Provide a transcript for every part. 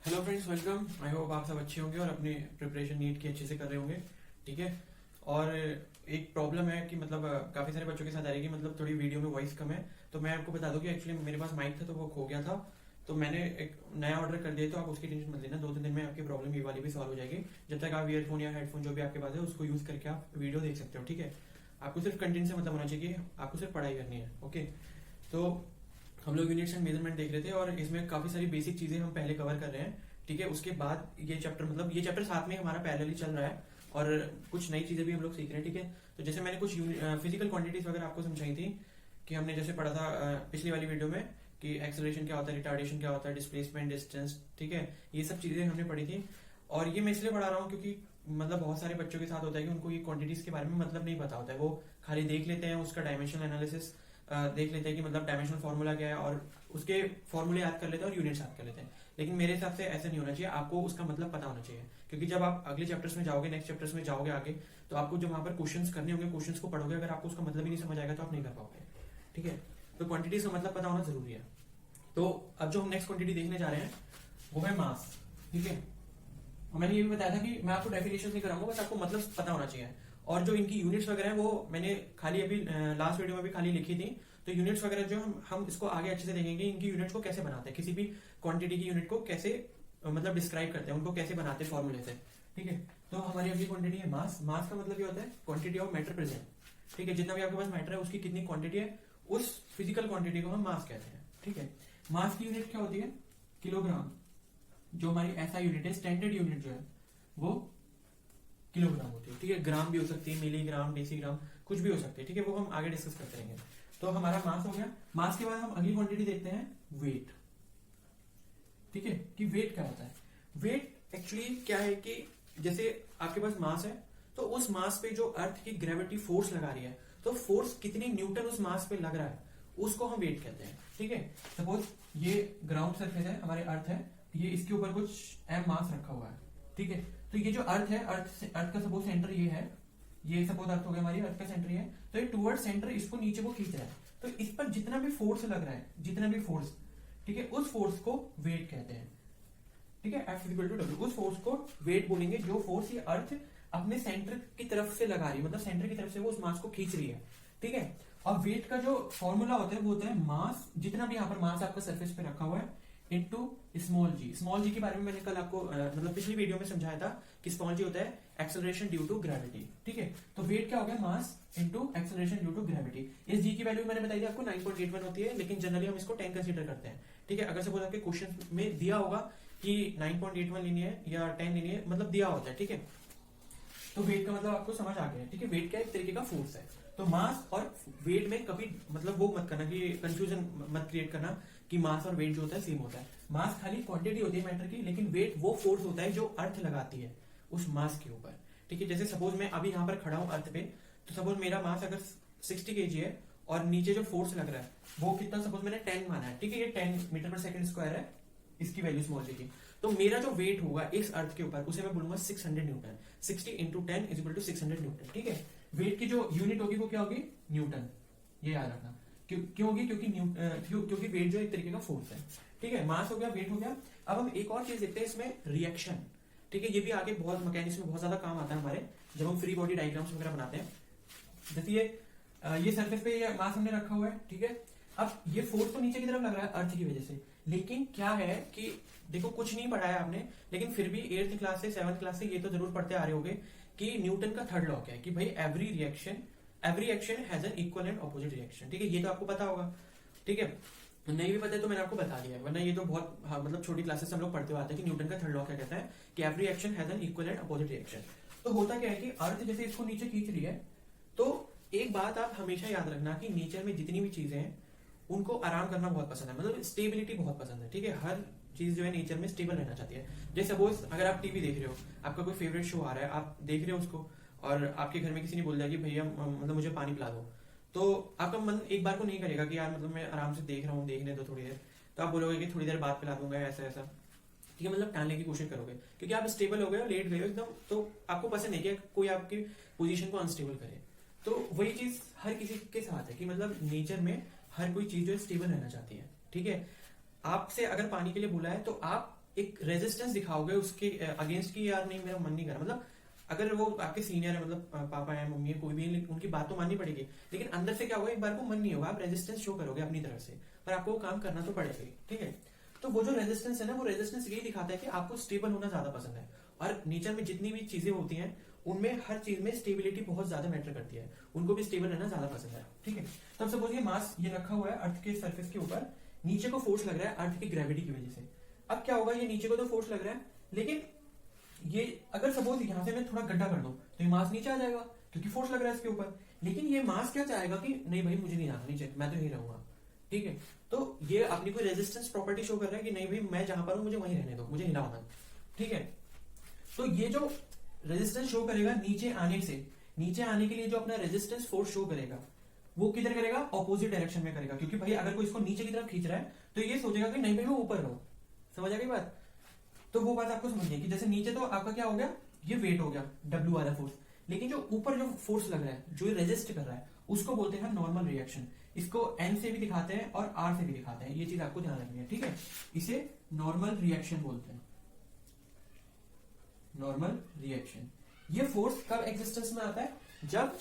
Hello friends, welcome. I hope आप सब अच्छे होंगे और अपनी प्रिपरेशन नीट की अच्छे से कर रहे होंगे। ठीक है। और एक प्रॉब्लम है कि मतलब काफी सारे बच्चों के साथ आ रही है कि मतलब थोड़ी वीडियो में वॉइस कम है। तो मैं आपको बता दूं कि एक्चुअली मेरे पास माइक था तो वो खो गया था। तो मैंने एक नया ऑर्डर कर दिया, तो आप उसकी टेंशन मत लेना। 2-3 दिन में आपकी प्रॉब्लम ये वाली भी सॉल्व हो जाएगी। जब तक आप ईयरफोन या हेडफोन जो भी आपके पास है उसको यूज करके आप वीडियो देख सकते हो। ठीक है। आपको सिर्फ कंटेंट से मतलब होना चाहिए कि आपको सिर्फ पढ़ाई करनी है। ओके। तो हम लोग यूनिट्स एंड मेजरमेंट देख रहे थे और इसमें काफी सारी बेसिक चीजें हम पहले कवर कर रहे हैं। ठीक है। उसके बाद ये चैप्टर साथ में हमारा पैरेलली चल रहा है और कुछ नई चीजें भी हम लोग सीख रहे हैं। ठीक है। तो जैसे मैंने कुछ फिजिकल क्वांटिटीज वगैरह आपको समझाई थी कि हमने जैसे पढ़ा था पिछली वाली वीडियो में कि एक्सेलरेशन क्या होता है, रिटार्डेशन क्या होता है, डिस्प्लेसमेंट, डिस्टेंस। ठीक है। ये सब चीजें हमने पढ़ी थी और ये मैं इसलिए पढ़ा रहा हूँ क्योंकि मतलब बहुत सारे बच्चों के साथ होता है कि उनको ये क्वांटिटीज के बारे में मतलब नहीं पता होता है। वो खाली देख लेते हैं, उसका डायमेंशनल एनालिसिस देख लेते हैं कि मतलब डायमेंशनल फॉर्मूला क्या है और उसके फॉर्मूले याद कर लेते हैं और यूनिट्स याद कर लेते हैं। लेकिन मेरे हिसाब से ऐसा नहीं होना चाहिए। आपको उसका मतलब पता होना चाहिए, क्योंकि जब आप अगले चैप्टर्स में जाओगे, नेक्स्ट चैप्टर्स में जाओगे आगे, तो आपको जब वहां पर क्वेश्चंस करने होंगे, क्वेश्चंस को पढ़ोगे, अगर आपको उसका मतलब ही नहीं समझ आएगा तो आप नहीं कर पाओगे। ठीक है। तो क्वांटिटीज का मतलब पता होना जरूरी है। तो अब जो हम नेक्स्ट क्वांटिटी देखने जा रहे हैं वो है मास। ठीक है। और मैंने ये भी बताया था कि मैं आपको डेफिनेशन नहीं कराऊंगा, बस आपको मतलब पता होना चाहिए। और जो इनकी यूनिट्स वगैरह है वो मैंने खाली अभी लास्ट वीडियो में भी खाली लिखी थी। तो यूनिट्स वगैरह जो हम इसको आगे अच्छे से देखेंगे, इनकी यूनिट्स को कैसे बनाते हैं, किसी भी क्वांटिटी की यूनिट को कैसे मतलब डिस्क्राइब करते हैं, उनको कैसे बनाते हैं फॉर्मूले से। ठीक है। तो हमारी अगली क्वांटिटी है मास। मास का मतलब क्या होता है? Quantity of matter present. ठीक है। जितना भी आपके पास मैटर है उसकी कितनी क्वांटिटी है, उस फिजिकल क्वांटिटी को हम मास कहते हैं। ठीक है। मास की यूनिट क्या होती है? किलोग्राम। जो हमारी ऐसा यूनिट है, स्टैंडर्ड यूनिट जो है वो किलोग्राम होती है। ठीक है। ग्राम भी हो सकती है, मिलीग्राम, डेसीग्राम, कुछ भी हो सकती है। ठीक है। वो हम आगे डिस्कस करते रहेंगे। तो हमारा मास हो गया। मास के बाद हम अगली क्वांटिटी देखते हैं वेट। ठीक है। कि वेट क्या होता है? वेट एक्चुअली क्या है कि जैसे आपके पास मास है तो उस मास पे जो अर्थ की ग्रेविटी फोर्स लगा रही है, तो फोर्स कितनी न्यूटन उस मास पे लग रहा है, उसको हम वेट कहते हैं। ठीक है। सपोज ये ग्राउंड सरफेस है, हमारे अर्थ है, ये इसके ऊपर कुछ एम मास रखा हुआ है। ठीक है। तो ये जो अर्थ है, अर्थ का सपोज सेंटर ये है, ये सपोज अर्थ हो गया, हमारी अर्थ का सेंटर ये है, तो ये टूवर्ड सेंटर इसको नीचे को खींच रहा है। तो इस पर जितना भी फोर्स लग रहा है, जितना भी फोर्स, ठीक है, उस फोर्स को वेट कहते हैं। ठीक है। F इक्वल टू डब्ल्यू, उस फोर्स को वेट बोलेंगे जो फोर्स ये अर्थ अपने सेंटर की तरफ से लगा रही है, मतलब सेंटर की तरफ से वो उस मास को खींच रही है। ठीक है। और वेट का जो फॉर्मूला होता है वो होता है मास, जितना भी यहाँ पर मास आपका सरफेस पे रखा हुआ है, इनटू स्मॉल जी। स्मॉल जी के बारे में मैंने कल आपको मतलब पिछली वीडियो में समझाया था कि स्मॉल जी होता है एक्सेलरेशन ड्यू टू ग्रेविटी। ठीक है। तो वेट क्या हो गया? Mass into acceleration due to gravity. इस जी की वैल्यू मैंने बताई थी आपको 9.81 होती है, लेकिन जनरली हम इसको 10 कंसीडर करते हैं। ठीक है। अगर सपोज आपके क्वेश्चन में दिया होगा कि 9.81 लेनी है या 10 लेनी है, मतलब दिया होता है। ठीक है। तो वेट का मतलब आपको समझ आ गया है। ठीक है। वेट क्या एक तरीके का फोर्स है। तो मास और वेट में कभी मतलब वो मत करना कि कंफ्यूजन मत क्रिएट करना कि मास और वेट जो होता है सेम होता है। मास खाली क्वांटिटी होती है मैटर की, लेकिन वेट वो फोर्स होता है जो अर्थ लगाती है उस मास के ऊपर। ठीक है। जैसे सपोज मैं अभी यहाँ पर खड़ा हूं अर्थ पे, तो सपोज मेरा मास अगर 60 kg है और नीचे जो फोर्स लग रहा है वो कितना, सपोज मैंने 10 माना है। ठीक है। ये 10 मीटर पर सेकंड स्क्वायर है, इसकी वैल्यू स्मॉल जी की। तो मेरा जो वेट होगा इस अर्थ के ऊपर उसे मैं बोलूंगा 600 newton. 60 into 10 is equal to 600 newton. ठीक है। वेट की जो यूनिट होगी वो क्या होगी? न्यूटन। ये याद रखना। क्यों होगी? क्योंकि वेट जो एक तरीके का फोर्स है। ठीक है। मास हो गया, वेट हो गया। अब हम एक और चीज देखते हैं इसमें, रिएक्शन। ठीक है। ये भी आगे बहुत मैकेनिक्स में बहुत ज्यादा काम आता है हमारे, जब हम फ्री बॉडी डायग्राम्स वगैरह बनाते हैं। जैसे ये सरफेस पे ये मास हमने रखा हुआ है। ठीक है। अब ये फोर्स तो नीचे की तरफ लग रहा है अर्थ की वजह से, लेकिन क्या है कि देखो कुछ नहीं पढ़ा है आपने, लेकिन फिर भी 8th क्लास से 7th क्लास से ये तो जरूर पढ़ते आ रहे होगे कि न्यूटन का थर्ड लॉ क्या है कि भाई every action has an equal and opposite reaction. ठीक है। ये तो आपको पता होगा। ठीक है। नहीं भी पता है तो मैंने आपको बता दिया है, वरना ये तो बहुत मतलब छोटी क्लासेस हम लोग पढ़ते हुए आते हैं कि न्यूटन का थर्ड लॉ क्या कहता है कि every action has an equal and opposite reaction. तो होता क्या है कि अर्थ जैसे इसको नीचे खींच रही है, तो एक बात आप हमेशा याद रखना कि नेचर में जितनी भी चीजें हैं उनको आराम करना बहुत पसंद है, मतलब स्टेबिलिटी बहुत पसंद है। ठीक है। हर चीज जो है नेचर में स्टेबल रहना चाहती है। जैसे सपोज अगर आप टीवी देख रहे हो, आपका कोई फेवरेट शो आ रहा है, आप देख रहे हो उसको, और आपके घर में किसी ने बोल दिया कि भैया मतलब मुझे पानी पिला दो, तो आपका मन एक बार को नहीं करेगा कि यार मतलब मैं आराम से देख रहा हूँ, देखने दो थोड़ी देर। तो आप बोलोगे कि थोड़ी देर बाद पिला दूंगा, ऐसा ऐसा। ठीक है। मतलब टालने की कोशिश करोगे क्योंकि आप स्टेबल हो गए हो, लेट गए हो एकदम, तो आपको पसंद नहीं कि कोई आपकी पोजीशन को अनस्टेबल करे। तो वही चीज हर किसी के साथ है कि मतलब नेचर में हर कोई चीज जो है स्टेबल रहना चाहती है। ठीक है। आपसे अगर पानी के लिए बोला है तो आप एक रेजिस्टेंस दिखाओगे उसके अगेंस्ट की, यार नहीं मेरा मन नहीं कर रहा, मतलब अगर वो आपके सीनियर है, मतलब पापा है, मम्मी है, कोई भी है, उनकी बात तो माननी पड़ेगी, लेकिन अंदर से क्या होगा, एक बार को मन नहीं होगा, आप रेजिस्टेंस शो करोगे अपनी तरफ से, पर आपको वो काम करना तो पड़ेगा ही, ठीक है। तो वो जो रेजिस्टेंस है ना, वो रेजिस्टेंस यही दिखाता है कि आपको स्टेबल होना ज्यादा पसंद है, और नेचर में जितनी भी चीजें होती हैं उनमें हर चीज में स्टेबिलिटी बहुत ज्यादा मैटर करती है, उनको भी स्टेबल रहना ज्यादा पसंद है, ठीक है। तो अब सपोज ये मास ये रखा हुआ है अर्थ के सरफेस के ऊपर, नीचे को फोर्स लग रहा है अर्थ की ग्रेविटी की वजह से। अब क्या होगा, ये नीचे को तो फोर्स लग रहा है, लेकिन ये अगर सपोज यहां से मैं थोड़ा गड्ढा कर दूं तो ये मास नीचे आ जाएगा, क्योंकि फोर्स लग रहा है इसके ऊपर। लेकिन ये मास क्या चाहेगा कि नहीं भाई मुझे नहीं जाना नीचे, मैं तो यहीं रहूंगा, ठीक है। तो ये अपनी कोई रेजिस्टेंस प्रॉपर्टी शो कर रहा है कि नहीं भाई मैं जहां पर हूं मुझे वहीं रहने दो, मुझे हिलाओ मत, ठीक है। तो ये जो रेजिस्टेंस शो करेगा नीचे आने से, नीचे आने के लिए जो अपना रेजिस्टेंस फोर्स शो करेगा वो किधर करेगा, ऑपोजिट डायरेक्शन में करेगा, क्योंकि भाई अगर कोई इसको नीचे की तरफ खींच रहा है तो ये सोचेगा कि नहीं भाई मैं ऊपर रहूं, समझ आ गई बात। तो वो बात आपको समझनी है कि जैसे नीचे तो आपका क्या हो गया, ये वेट हो गया डब्ल्यू वाला फोर्स, लेकिन जो ऊपर जो फोर्स लग रहा है, जो रेजिस्ट कर रहा है, उसको बोलते हैं नॉर्मल रिएक्शन। इसको एन से भी दिखाते हैं और आर से भी दिखाते हैं, ये चीज आपको ध्यान रखनी है, ठीक है। इसे नॉर्मल रिएक्शन बोलते हैं, नॉर्मल रिएक्शन। ये फोर्स कब एग्जिस्टेंस में आता है, जब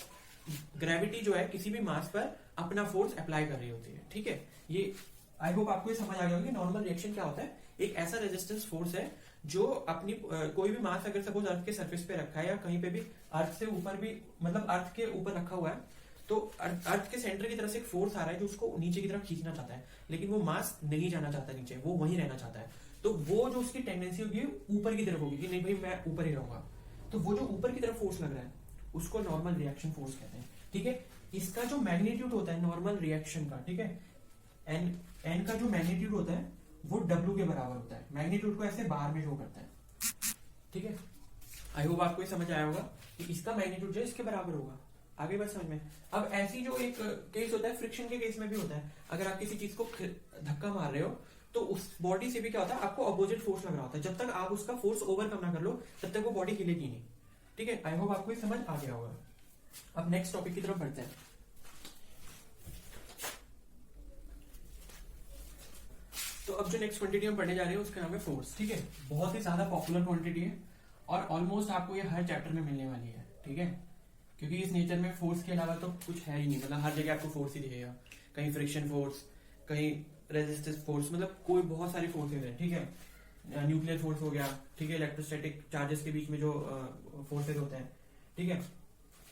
ग्रेविटी जो है किसी भी मास पर अपना फोर्स अप्लाई कर रही होती है, ठीक है। ये आई होप आपको ये समझ आ गया होगा कि नॉर्मल रिएक्शन क्या होता है। एक ऐसा रेजिस्टेंस फोर्स है जो अपनी कोई भी मास अगर सपोज अर्थ के सरफेस पे रखा है या कहीं पे भी अर्थ से ऊपर भी, मतलब अर्थ के ऊपर रखा हुआ है, तो अर्थ के सेंटर की तरफ से एक फोर्स आ रहा है जो उसको नीचे की तरफ खींचना चाहता है, लेकिन वो मास नहीं जाना चाहता नीचे, वो वहीं रहना चाहता है। तो वो जो उसकी टेंडेंसी होगी ऊपर की तरफ होगी कि नहीं भाई मैं ऊपर ही रहूंगा। तो वो जो ऊपर की तरफ फोर्स लग रहा है उसको नॉर्मल रिएक्शन फोर्स कहते हैं, ठीक है। इसका जो मैग्नीट्यूड होता है नॉर्मल रिएक्शन का, ठीक है, एन का जो मैग्नीट्यूड होता है वो डब्ल्यू के बराबर होता है। मैग्नीट्यूड को ऐसे बाहर में शो करता है, ठीक है। आई होप आपको ये समझ आया होगा कि इसका मैग्नीट्यूड जो है इसके बराबर होगा। आगे बात समझ में। अब ऐसी जो एक केस होता है, फ्रिक्शन के केस में भी होता है, अगर आप किसी चीज को धक्का मार रहे हो तो उस बॉडी से भी क्या होता है, आपको अपोजिट फोर्स लग रहा होता है, जब तक आप उसका फोर्स ओवरकम ना कर लो तब तक वो बॉडी हिलेगी नहीं, ठीक है। आई होप आपको ये समझ आ गया होगा। अब नेक्स्ट टॉपिक की तरफ बढ़ते हैं। तो अब जो नेक्स्ट क्वांटिटी हम पढ़ने जा रहे हैं उसका नाम है फोर्स, ठीक है। बहुत ही ज्यादा पॉपुलर क्वांटिटी है और ऑलमोस्ट आपको ये हर चैप्टर में मिलने वाली है, ठीक है, क्योंकि इस नेचर में फोर्स के अलावा तो कुछ है ही नहीं, मतलब हर जगह आपको फोर्स ही दिखेगा, कहीं फ्रिक्शन फोर्स, कहीं रेजिस्टेंस फोर्स, मतलब कोई बहुत सारी फोर्सेज है, ठीक है। न्यूक्लियर फोर्स हो गया, ठीक है, इलेक्ट्रोस्टैटिक चार्जेस के बीच में जो फोर्सेज होते हैं, ठीक है।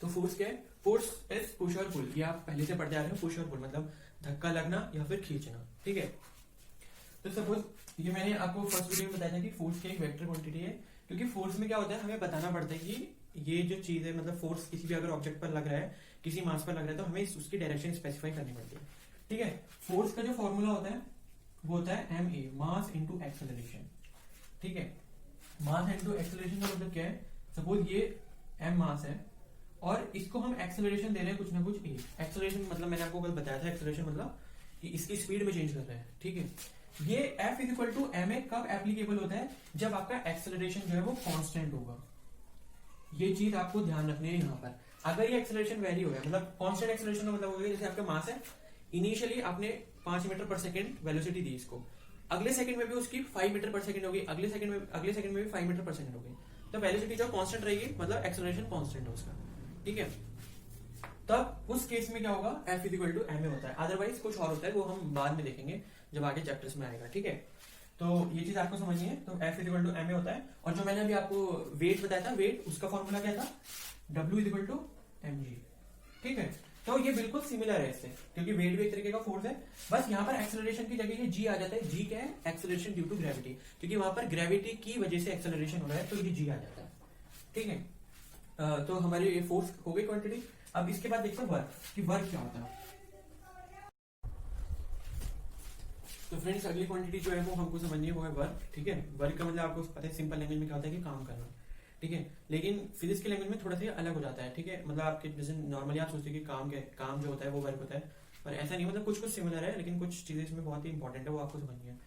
तो फोर्स क्या है, फोर्स इज पुश और पुल, ये आप पहले से पढ़ते आ रहे हो, पुश और पुल मतलब धक्का लगना या फिर खींचना, ठीक है। तो सपोज ये मैंने आपको फर्स्ट वीडियो में बताया था कि फोर्स की एक वेक्टर क्वांटिटी है, क्योंकि फोर्स में क्या होता है, हमें बताना पड़ता है कि ये जो चीज है, मतलब फोर्स किसी भी अगर ऑब्जेक्ट पर लग रहा है, किसी मास पर लग रहा है, तो हमें उसकी डायरेक्शन स्पेसिफाई करनी पड़ती है, ठीक है। फोर्स का जो फॉर्मूला होता है वो होता है M A, mass into acceleration, ठीक है। मास इंटू एक्सेलरेशन का मतलब क्या है, सपोज ये एम मास है और इसको हम एक्सेलरेशन दे रहे हैं कुछ ना कुछ ए। एक्सेलरेशन मतलब मैंने आपको कल बताया था, एक्सेलरेशन मतलब कि इसकी स्पीड में चेंज कर रहे हैं, ठीक है। ये F is equal to M A कब एप्लीकेबल होता है, जब आपका एक्सेलरेशन जो है वो कांस्टेंट होगा। ये चीज आपको ध्यान रखनी है यहाँ पर। अगर ये एक्सेलरेशन वेरी हो गया, मतलब कांस्टेंट एक्सेलरेशन का मतलब हो गया, जैसे आपका मास है, इनिशियली आपने 5 मीटर पर सेकंड वेलोसिटी दी इसको, अगले सेकंड में भी उसकी 5 मीटर पर सेकंड होगी, अगले सेकंड में भी 5 मीटर पर सेकंड होगी, तो वेलोसिटी जो कांस्टेंट रहेगी, मतलब एक्सेलरेशन कांस्टेंट है उसका, ठीक है। तब उस केस में क्या होगा, F is equal to M A होता है। अदरवाइज कुछ और होता है, वो हम बाद में देखेंगे जब आगे चैप्टर्स में आएगा, ठीक है। तो ये चीज आपको समझनी है। तो F is equal to M A होता है। और जो मैंने अभी आपको वेट बताया था, वेट उसका फॉर्मूला क्या था, W is equal to M G, ठीक है। तो ये बिल्कुल सिमिलर है इससे, क्योंकि वेट भी एक तरीके का फोर्स है, बस यहाँ पर एक्सेलरेशन की जगह ये जी आ जाता है। जी क्या है, एक्सेलरेशन ड्यू टू ग्रेविटी, क्योंकि वहां पर ग्रेविटी की वजह से एक्सेलरेशन हो रहा है, तो ये जी आ जाता है, ठीक है। तो हमारी ये फोर्स हो गई क्वांटिटी। अब इसके बाद देखते हैं वर्क, कि वर्क क्या होता है। तो फ्रेंड्स अगली क्वांटिटी जो है वो हमको समझनी है, वो है वर्क, ठीक है। वर्क का मतलब आपको पता है सिंपल लैंग्वेज में क्या होता है कि काम करना, ठीक है। लेकिन फिजिक्स की लैंग्वेज में थोड़ा सा अलग हो जाता है, ठीक है। मतलब आपके जैसे नॉर्मली आप सोचते हैं कि काम जो होता है वो वर्क होता है, पर ऐसा नहीं, मतलब कुछ कुछ सिमिलर है, लेकिन कुछ चीजें इसमें बहुत ही इंपॉर्टेंट है, वो आपको समझनी है।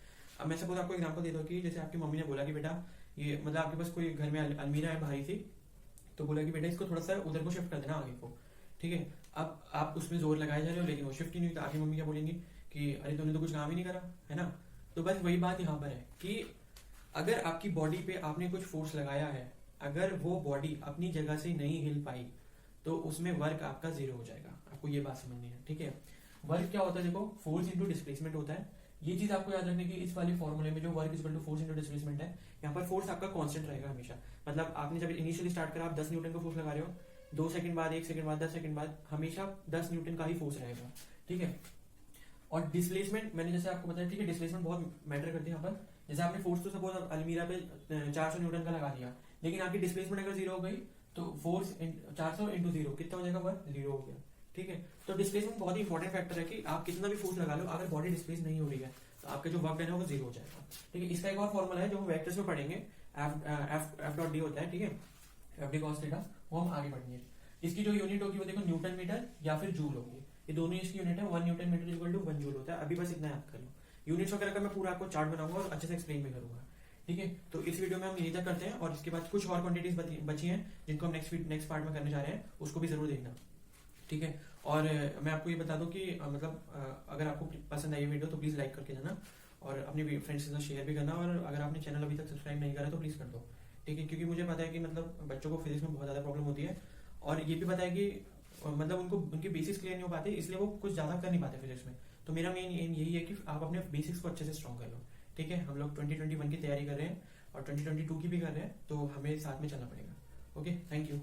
अब मैं सपोज आपको एग्जाम्पल दे दूं कि जैसे आपकी मम्मी ने बोला कि बेटा ये, मतलब आपके पास कोई घर में अलमीरा है भारी सी, तो बोला कि बेटा इसको थोड़ा सा उधर को शिफ्ट कर देना आगे को, ठीक है। अब आप उसमें जोर लगाए जा रहे हो, लेकिन वो शिफ्ट ही नहीं, तो आगे मम्मी क्या बोलेंगी कि अरे तूने तो कुछ काम ही नहीं करा, है ना। तो बस वही बात यहाँ पर है कि अगर आपकी बॉडी पे आपने कुछ फोर्स लगाया है, अगर वो बॉडी अपनी जगह से नहीं हिल पाई तो उसमें वर्क आपका जीरो हो जाएगा। आपको ये बात समझनी है, ठीक है। वर्क क्या होता है, देखो फोर्स इंटू डिस्प्लेसमेंट होता है। ये चीज आपको याद रखने की, इस वाले फॉर्मूले में जो work is equal to force into displacement है, यहाँ पर फोर्स आपका कांस्टेंट रहेगा हमेशा। मतलब आपने जब इनिशियली स्टार्ट करा, आप 10 न्यूटन का फोर्स लगा रहे हो, 2 सेकंड बाद, 1 सेकंड बाद, 10 सेकंड बाद हमेशा 10 न्यूटन का ही फोर्स रहेगा, ठीक है। और डिस्प्लेसमेंट मैंने जैसे आपको बताया, ठीक है, डिस्प्लेसमेंट बहुत मैटर करती है यहाँ पर। जैसे आपने फोर्स तो सपोज अलमीरा पे 400 न्यूटन का लगा दिया, लेकिन आपकी डिस्प्लेसमेंट अगर जीरो हो गई तो फोर्स 400 इंटू जीरो कितना हो जाएगा, वर्क जीरो हो गया, ठीक है। तो डिस्प्लेसमेंट बहुत ही इंपॉर्टेंट फैक्टर है कि आप कितना भी फोर्स लगा लो, अगर बॉडी डिस्प्लेस नहीं हो रही है तो आपका जो वर्क डन है वो जीरो हो जाएगा, ठीक है। इसका एक और फॉर्मूला है जो हम वेक्टर्स में पढ़ेंगे, एफ डॉट डी होता है, ठीक है, एफ डी कॉस थीटा, वो हम आगे पढ़ेंगे। इसकी जो यूनिट होगी वो देखो न्यूटन मीटर या फिर जूल होगी, ये दोनों इसकी यूनिट है। 1 newton metre equal to 1 joule होता है। अभी बस इतना याद कर लो। यूनिट्स वगैरह का मैं पूरा आपको चार्ट बनाऊंगा और अच्छे से एक्सप्लेन भी करूंगा, ठीक है। तो इस वीडियो में हम यही तक करते हैं, और इसके बाद कुछ और क्वांटिटीज बची हैं जिनको हम नेक्स्ट पार्ट में करने जा रहे हैं, उसको भी जरूर देखना, ठीक है। और मैं आपको ये बता दूं कि मतलब अगर आपको पसंद आई वीडियो तो प्लीज लाइक करके जाना, और अपने फ्रेंड्स के साथ शेयर भी करना, और अगर आपने चैनल अभी तक सब्सक्राइब नहीं करा तो प्लीज कर दो, ठीक है। क्योंकि मुझे पता है कि मतलब बच्चों को फिजिक्स में बहुत ज्यादा प्रॉब्लम होती है, और ये भी पता है कि मतलब उनको उनके बेसिक्स क्लियर नहीं हो पाते, इसलिए वो कुछ ज्यादा कर नहीं पाते फिजिक्स में। तो मेरा मेन एम यही है कि आप अपने बेसिक्स को अच्छे से स्ट्रॉन्ग कर लो, ठीक है। हम लोग 2021 की तैयारी कर रहे हैं और 2022 की भी कर रहे हैं, तो हमें साथ में चलना पड़ेगा। Okay, thank you.